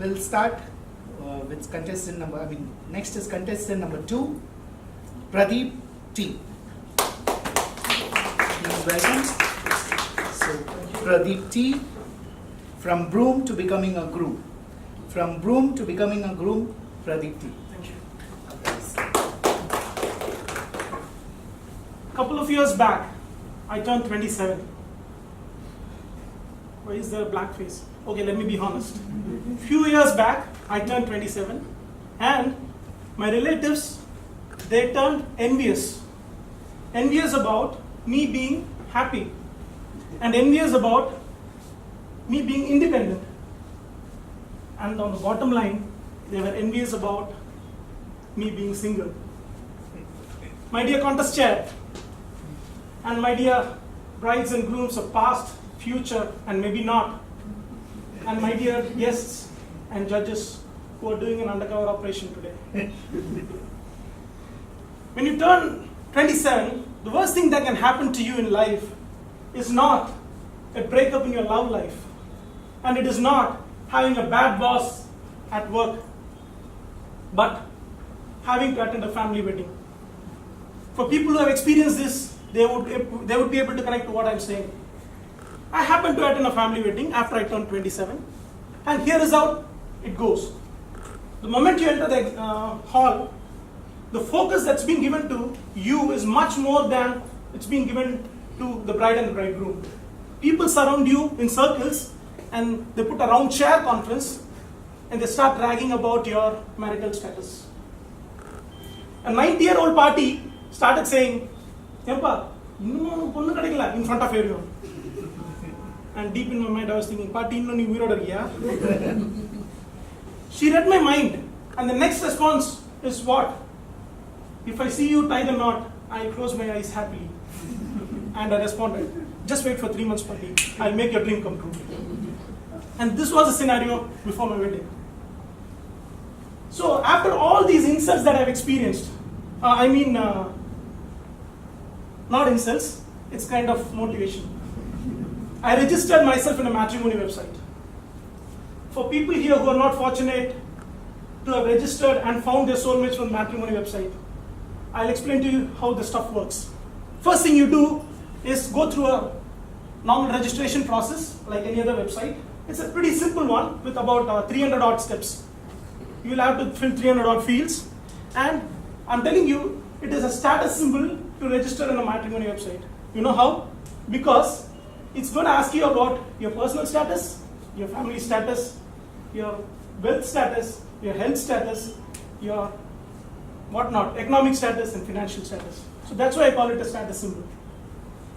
we'll start with contestant number, next is contestant number 2, Pradeep T. Please welcome. So, Pradeep T, from broom to becoming a groom. From broom to becoming a groom, Pradeep T. Thank you. A couple of years back, I turned 27. Why is there a black face? Okay, let me be honest. Few years back, I turned 27, and my relatives, they turned envious. Envious about me being happy, and envious about me being independent. And on the bottom line, they were envious about me being single. My dear contest chair, and my dear brides and grooms of past, future, and maybe not, and my dear guests and judges who are doing an undercover operation today. When you turn 27, the worst thing that can happen to you in life is not a breakup in your love life, and it is not having a bad boss at work, but having to attend a family wedding. For people who have experienced this, they would be able to connect to what I'm saying. I happened to attend a family wedding after I turned 27, and here is how it goes. The moment you enter the hall, the focus that's being given to you is much more than it's being given to the bride and the bridegroom. People surround you in circles, and they put a round chair conference, and they start bragging about your marital status. A 90-year-old party started saying, "Yampa, in front of everyone." And deep in my mind, I was thinking, "Party, no, She read my mind, and the next response is what? "If I see you tie the knot, I close my eyes happily." And I responded, "Just wait for 3 months, party. I'll make your dream come true." And this was the scenario before my wedding. So after all these insults that I've experienced, not insults, it's kind of motivation. I registered myself in a matrimony website. For people here who are not fortunate to have registered and found their soulmates from the matrimony website, I'll explain to you how this stuff works. First thing you do is go through a normal registration process like any other website. It's a pretty simple one with about 300 odd steps. You will have to fill 300 odd fields, and I'm telling you, it is a status symbol to register in a matrimony website. You know how? Because it's going to ask you about your personal status, your family status, your wealth status, your health status, your whatnot, economic status and financial status. So that's why I call it a status symbol.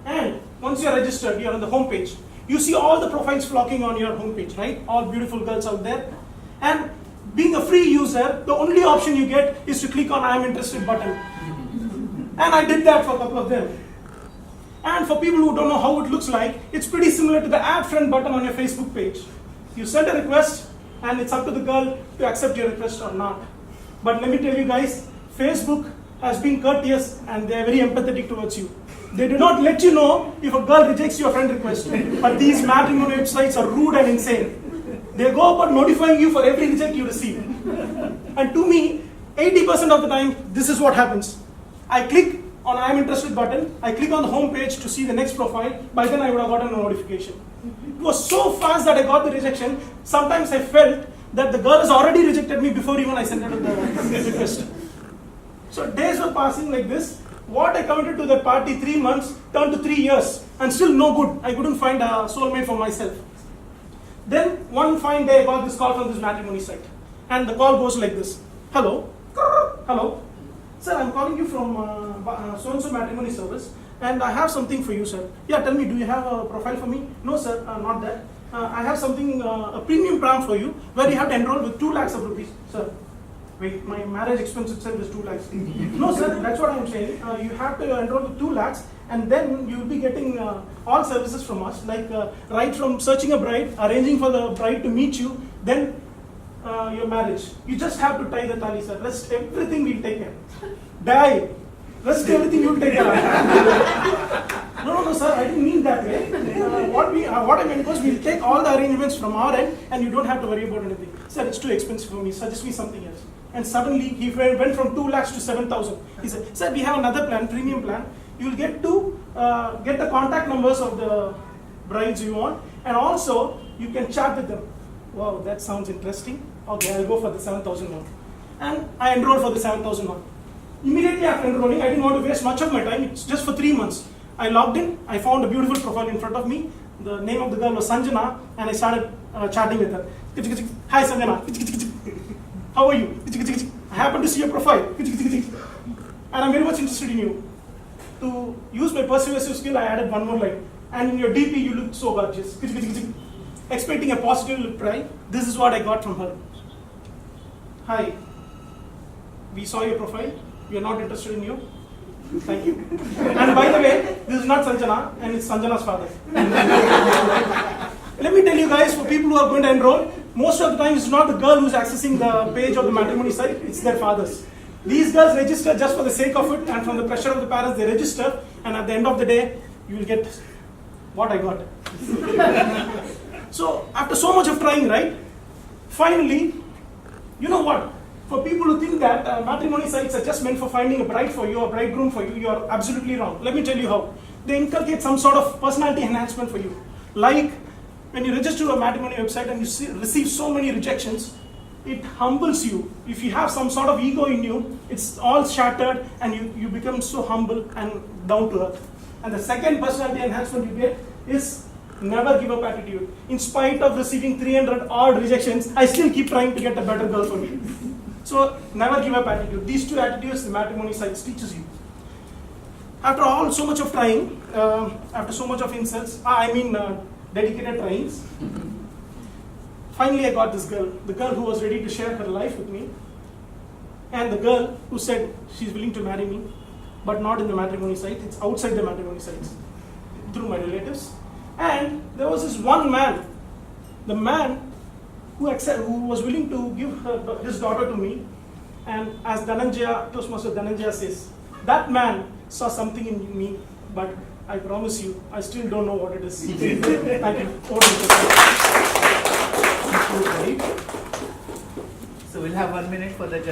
And once you're registered, you're on the home page. You see all the profiles flocking on your home page, right? All beautiful girls out there. And being a free user, the only option you get is to click on "I am interested" button. And I did that for a couple of them. And for people who don't know how it looks like, it's pretty similar to the add friend button on your Facebook page. You send a request, and it's up to the girl to accept your request or not. But let me tell you guys, Facebook has been courteous, and they're very empathetic towards you. They do not let you know if a girl rejects your friend request. But these matrimony websites are rude and insane. They go about notifying you for every reject you receive. And to me, 80% of the time, this is what happens. I click on "I am interested" button, I click on the home page to see the next profile. By then I would have gotten a notification. It was so fast that I got the rejection. Sometimes I felt that the girl has already rejected me before even I sent her the request. So days were passing like this. What I committed to that party 3 months turned to 3 years, and still no good. I couldn't find a soulmate for myself. Then one fine day I got this call from this matrimony site, and the call goes like this: "Hello, hello, sir, I'm calling you from so-and-so matrimony service, and I have something for you, sir." "Yeah, tell me, do you have a profile for me?" "No, sir, not that. I have something, a premium plan for you, where you have to enroll with 2 lakhs of rupees." "Sir, wait, my marriage expense itself is 2 lakhs. "No, sir, that's what I'm saying. You have to enroll with 2 lakhs, and then you'll be getting all services from us, like right from searching a bride, arranging for the bride to meet you, then your marriage. You just have to tie the tali, sir. Rest everything we'll take care. Die. Rest everything you'll take care of." No, sir, I didn't mean that way. What I meant was, we'll take all the arrangements from our end, and you don't have to worry about anything. Sir, it's too expensive for me. Suggest me something else. And suddenly he went from 2 lakhs to 7,000. He said, sir, we have another plan, premium plan. You will get to get the contact numbers of the brides you want, and also you can chat with them. Wow, that sounds interesting. Okay, I'll go for the 7,000 one. And I enrolled for the 7,000 one. Immediately after enrolling, I didn't want to waste much of my time. It's just for 3 months. I logged in, I found a beautiful profile in front of me. The name of the girl was Sanjana, and I started chatting with her. Hi Sanjana, how are you? I happen to see your profile, and I'm very much interested in you. To use my persuasive skill, I added one more line. And in your DP, you look so gorgeous. Expecting a positive reply, this is what I got from her. Hi, we saw your profile. We are not interested in you. Thank you. And by the way, this is not Sanjana, and it's Sanjana's father. Let me tell you guys, for people who are going to enroll, most of the time it's not the girl who's accessing the page of the matrimony site, it's their fathers. These girls register just for the sake of it, and from the pressure of the parents, they register, and at the end of the day, you will get what I got. So, after so much of trying, right, finally, you know what? For people who think that matrimony sites are just meant for finding a bride for you or bridegroom for you, you are absolutely wrong. Let me tell you how. They inculcate some sort of personality enhancement for you. Like, when you register to a matrimony website and you receive so many rejections, it humbles you. If you have some sort of ego in you, it's all shattered and you become so humble and down to earth. And the second personality enhancement you get is never give up attitude. In spite of receiving 300 odd rejections, I still keep trying to get a better girl for me. So never give up attitude. These two attitudes the matrimony sites teaches you. After so much of trying, after so much of insults, dedicated tryings, finally I got this girl, the girl who was ready to share her life with me, and the girl who said she's willing to marry me, but not in the matrimony site, it's outside the matrimony sites, through my relatives. And there was this one man, the man who was willing to give his daughter to me, and as Toastmaster Dhananjaya says, that man saw something in me, but I promise you, I still don't know what it is. Thank you. So we'll have 1 minute for the judge.